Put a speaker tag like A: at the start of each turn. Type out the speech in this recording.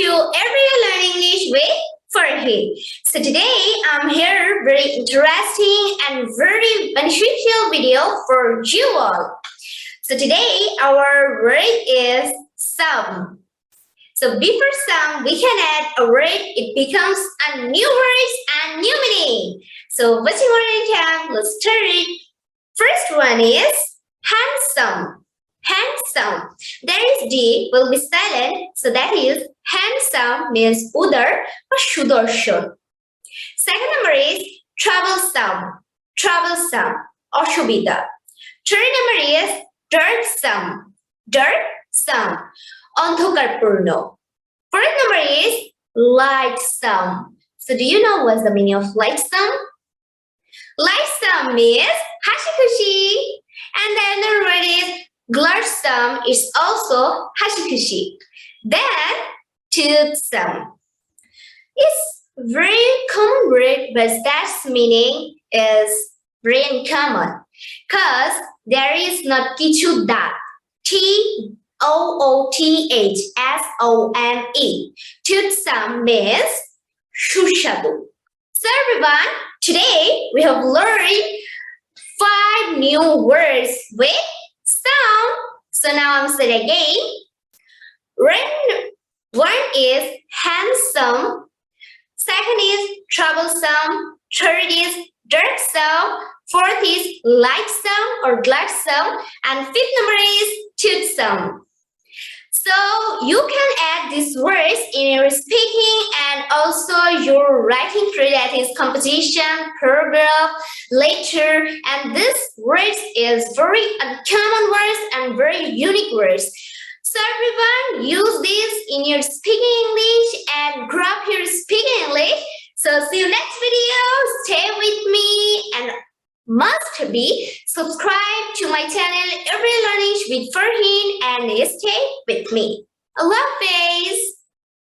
A: to Everyday Learning English with Farhin. So today I'm here very interesting and very beneficial video for you all. So today our word is some. So before some we can add a word, it becomes a new word and new meaning. So what's your word? Let's start. First one is handsome. Handsome. There is D will be silent, so that is handsome means udar or sudarshan. Second number is troublesome. Troublesome or shubida. Third number is dirksome. Dirksome. Andhokarpurno. Fourth number is lightsome. So do you know what's the meaning of lightsome? Lightsome means hashikushi. And the other word is gladsome is also hashikushi. Then toothsome. It's very common word, but that's meaning is very uncommon. Because there is not kichu that. Toothsome. Toothsome means shushadu. So everyone, today we have learned 5 new words with some. So now I'm saying again. One is handsome. Second is troublesome. Third is dirksome. Fourth is lightsome or gladsome. And fifth number is toothsome. So you can add these words in your speaking and also your writing through, that is composition, paragraph, letter, and this words is very uncommon words and very unique words. So everyone, use this in your speaking English and grow up your speaking English. So see you next video. Stay with me and must be subscribe to my channel Everyday Learning with Farhin and stay with me. Allah Hafiz.